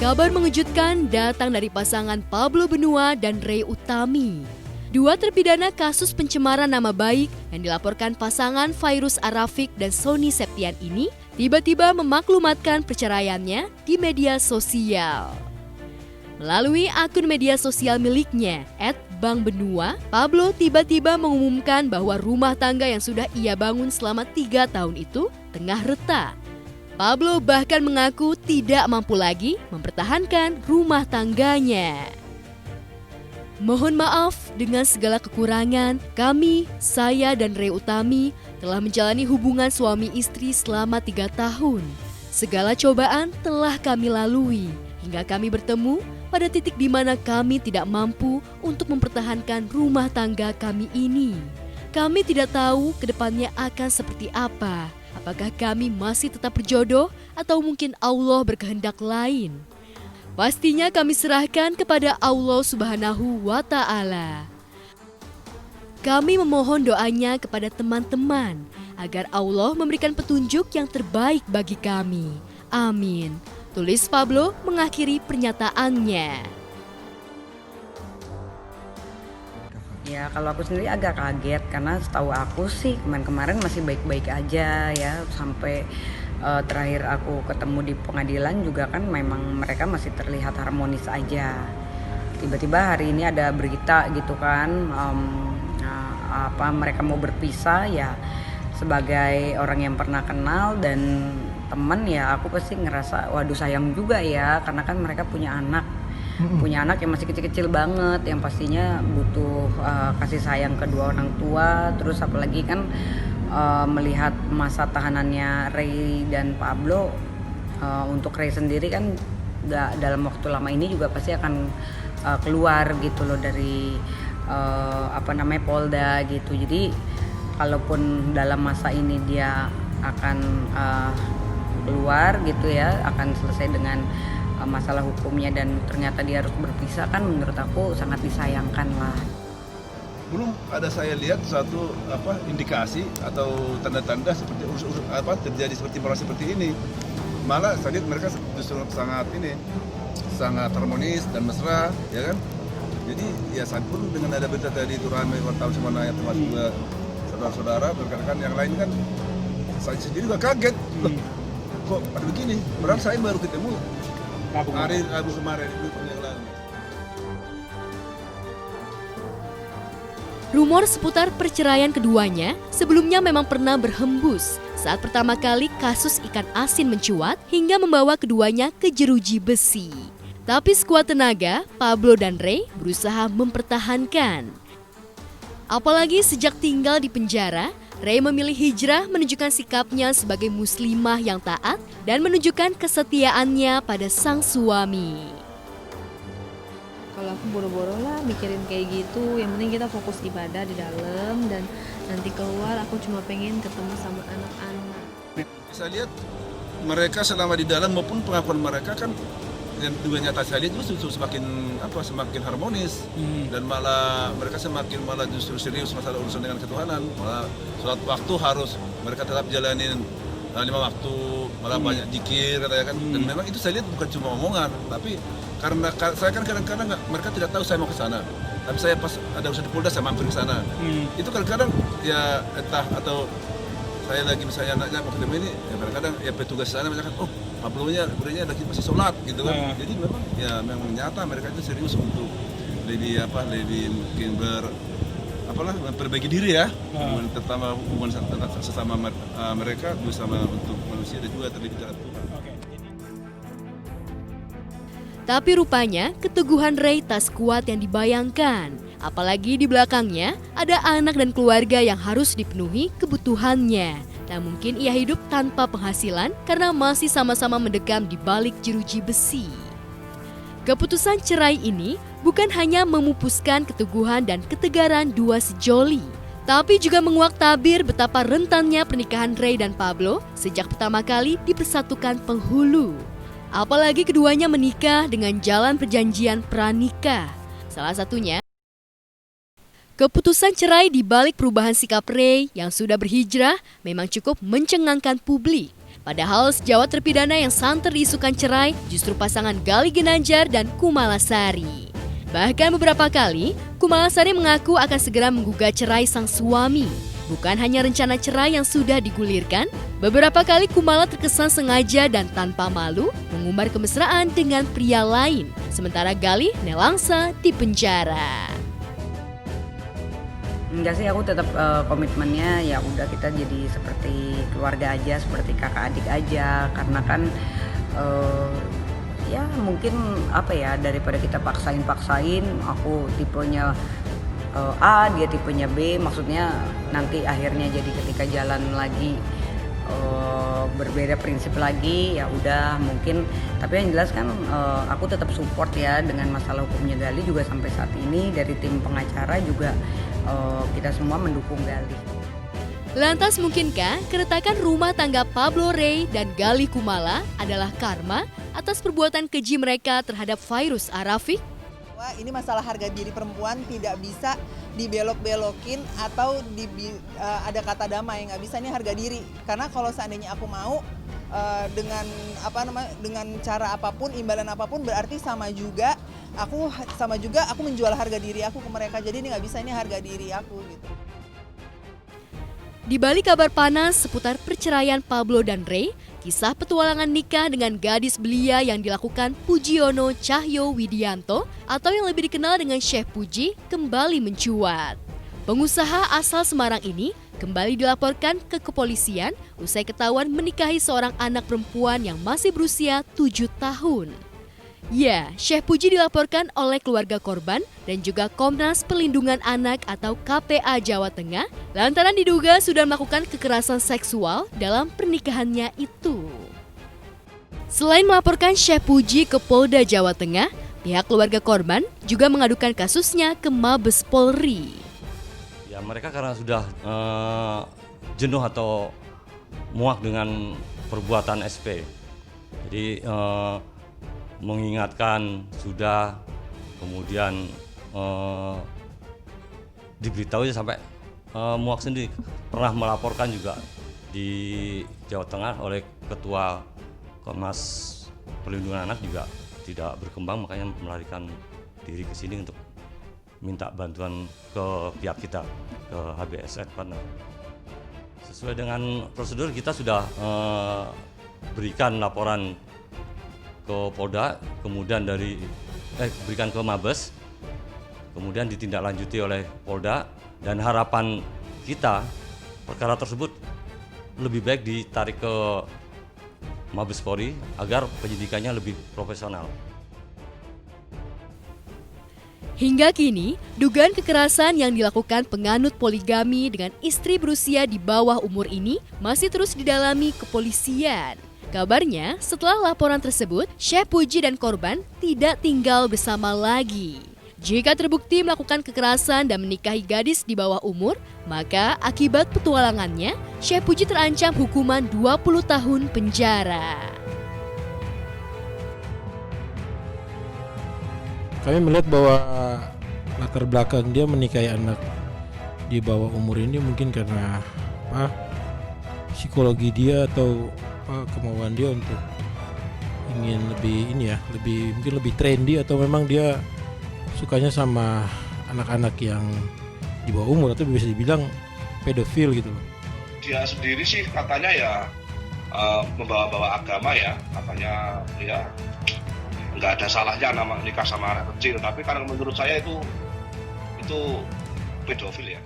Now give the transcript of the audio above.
Kabar mengejutkan datang dari pasangan Pablo Benua dan Ray Utami. Dua terpidana kasus pencemaran nama baik yang dilaporkan pasangan Fairuz Arafiq dan Sony Septian ini tiba-tiba memaklumatkan perceraiannya di media sosial. Melalui akun media sosial miliknya, @bangbenua, Pablo tiba-tiba mengumumkan bahwa rumah tangga yang sudah ia bangun selama 3 tahun itu tengah retak. Pablo bahkan mengaku tidak mampu lagi mempertahankan rumah tangganya. Mohon maaf dengan segala kekurangan, saya dan Ray Utami telah menjalani hubungan suami istri selama 3 tahun. Segala cobaan telah kami lalui, hingga kami bertemu pada titik di mana kami tidak mampu untuk mempertahankan rumah tangga kami ini. Kami tidak tahu ke depannya akan seperti apa. Apakah kami masih tetap berjodoh atau mungkin Allah berkehendak lain? Pastinya kami serahkan kepada Allah Subhanahu wa Ta'ala. Kami memohon doanya kepada teman-teman agar Allah memberikan petunjuk yang terbaik bagi kami. Amin. Tulis Pablo mengakhiri pernyataannya. Ya kalau aku sendiri agak kaget karena setahu aku sih kemarin masih baik-baik aja ya sampai terakhir aku ketemu di pengadilan juga kan memang mereka masih terlihat harmonis aja. Tiba-tiba hari ini ada berita gitu kan mereka mau berpisah ya, sebagai orang yang pernah kenal dan teman ya aku pasti ngerasa waduh sayang juga ya karena kan mereka punya anak yang masih kecil-kecil banget yang pastinya butuh kasih sayang kedua orang tua. Terus apalagi kan melihat masa tahanannya Ray dan Pablo, untuk Ray sendiri kan dalam waktu lama ini juga pasti akan keluar gitu loh dari Polda gitu. Jadi kalaupun dalam masa ini dia akan keluar gitu ya, akan selesai dengan masalah hukumnya dan ternyata dia harus berpisah, kan menurut aku sangat disayangkan lah. Belum ada saya lihat suatu indikasi atau tanda-tanda seperti terjadi seperti ini. Malah saya lihat mereka justru sangat harmonis dan mesra, ya kan. Jadi ya saat pun dengan ada berita tadi itu ramai wartawan semuanya termasuk juga saudara-saudara berkatakan yang lain kan saya sendiri juga kaget. Loh, kok ada begini? Padahal saya baru ketemu hari Rabu kemarin yang lalu. Rumor seputar perceraian keduanya sebelumnya memang pernah berhembus saat pertama kali kasus ikan asin mencuat hingga membawa keduanya ke jeruji besi. Tapi sekuat tenaga, Pablo dan Ray berusaha mempertahankan. Apalagi sejak tinggal di penjara, Ray memilih hijrah menunjukkan sikapnya sebagai muslimah yang taat dan menunjukkan kesetiaannya pada sang suami. Kalau aku boro-boro lah mikirin kayak gitu, yang penting kita fokus ibadah di dalam dan nanti keluar aku cuma pengen ketemu sama anak-anak. Saya lihat mereka selama di dalam maupun pengakuan mereka kan yang juga nyata saya lihat justru semakin harmonis dan malah mereka malah justru serius masalah urusan dengan ketuhanan. Malah sholat waktu harus mereka tetap jalanin 5 waktu, malah banyak zikir katanya kan. Dan memang itu saya lihat bukan cuma omongan, tapi karena saya kan kadang-kadang mereka tidak tahu saya mau ke sana. Tapi saya pas ada urusan di Polda saya mampir ke sana. Itu kadang-kadang ya entah atau saya lagi misalnya anaknya mau ketemu ini, ya kadang-kadang ya petugas sana misalkan Pablo-nya lagi masih sholat gitu kan. Jadi memang nyata mereka itu serius untuk lebih mungkin memperbaiki diri ya. Terutama hubungan sesama mereka bersama untuk manusia dan juga terlebih dengan Tuhan. Tapi rupanya keteguhan Ray tak sekuat yang dibayangkan. Apalagi di belakangnya ada anak dan keluarga yang harus dipenuhi kebutuhannya. Tak mungkin ia hidup tanpa penghasilan karena masih sama-sama mendekam di balik jeruji besi. Keputusan cerai ini bukan hanya memupuskan keteguhan dan ketegaran dua sejoli, tapi juga menguak tabir betapa rentannya pernikahan Ray dan Pablo sejak pertama kali dipersatukan penghulu. Apalagi keduanya menikah dengan jalan perjanjian pranikah. Salah satunya keputusan cerai di balik perubahan sikap Ray yang sudah berhijrah memang cukup mencengangkan publik. Padahal sejawat terpidana yang santer diisukan cerai justru pasangan Gali Ginanjar dan Kumalasari. Bahkan beberapa kali, Kumalasari mengaku akan segera menggugat cerai sang suami. Bukan hanya rencana cerai yang sudah digulirkan, beberapa kali Kumala terkesan sengaja dan tanpa malu mengumbar kemesraan dengan pria lain. Sementara Gali nelangsa di penjara. Enggak sih, aku tetap komitmennya ya udah kita jadi seperti keluarga aja, seperti kakak adik aja. Karena kan ya mungkin apa ya, daripada kita paksain aku tipenya A, dia tipenya B, maksudnya nanti akhirnya jadi ketika jalan lagi berbeda prinsip lagi, ya udah mungkin. Tapi yang jelas kan aku tetap support ya dengan masalah hukumnya Gali juga sampai saat ini. Dari tim pengacara juga kita semua mendukung Gali. Lantas mungkinkah keretakan rumah tangga Pablo Rey dan Gali Kumala adalah karma atas perbuatan keji mereka terhadap Fairuz Arafi? Wah, ini masalah harga diri perempuan tidak bisa dibelok-belokin atau ada kata damai, nggak bisa, ini harga diri. Karena kalau seandainya aku mau dengan cara apapun, imbalan apapun, berarti sama juga aku menjual harga diri aku ke mereka. Jadi ini nggak bisa, ini harga diri aku gitu. Di balik kabar panas seputar perceraian Pablo dan Rey, kisah petualangan nikah dengan gadis belia yang dilakukan Pujiono Cahyo Widianto atau yang lebih dikenal dengan Chef Puji kembali mencuat. Pengusaha asal Semarang ini kembali dilaporkan ke kepolisian usai ketahuan menikahi seorang anak perempuan yang masih berusia 7 tahun. Ya, Chef Puji dilaporkan oleh keluarga korban dan juga Komnas Perlindungan Anak atau KPA Jawa Tengah lantaran diduga sudah melakukan kekerasan seksual dalam pernikahannya itu. Selain melaporkan Chef Puji ke Polda Jawa Tengah, pihak keluarga korban juga mengadukan kasusnya ke Mabes Polri. Ya, mereka karena sudah jenuh atau muak dengan perbuatan SP. Jadi mengingatkan sudah, kemudian diberitahu sampai muak sendiri. Pernah melaporkan juga di Jawa Tengah oleh Ketua Komnas Perlindungan Anak juga tidak berkembang, makanya melarikan diri ke sini untuk minta bantuan ke pihak kita, ke HBSN partner. Sesuai dengan prosedur kita sudah berikan laporan ke Polda, kemudian berikan ke Mabes, kemudian ditindaklanjuti oleh Polda, dan harapan kita perkara tersebut lebih baik ditarik ke Mabes Polri agar penyidikannya lebih profesional. Hingga kini, dugaan kekerasan yang dilakukan penganut poligami dengan istri berusia di bawah umur ini masih terus didalami kepolisian. Kabarnya, setelah laporan tersebut, Chef Puji dan korban tidak tinggal bersama lagi. Jika terbukti melakukan kekerasan dan menikahi gadis di bawah umur, maka akibat petualangannya, Chef Puji terancam hukuman 20 tahun penjara. Kami melihat bahwa latar belakang dia menikahi anak di bawah umur ini mungkin karena psikologi dia atau kemauan dia untuk ingin mungkin lebih trendy, atau memang dia sukanya sama anak-anak yang di bawah umur atau bisa dibilang pedofil gitu. Dia sendiri sih katanya ya membawa-bawa agama ya, katanya ya nggak ada salahnya nikah sama anak kecil, tapi karena menurut saya itu pedofil ya.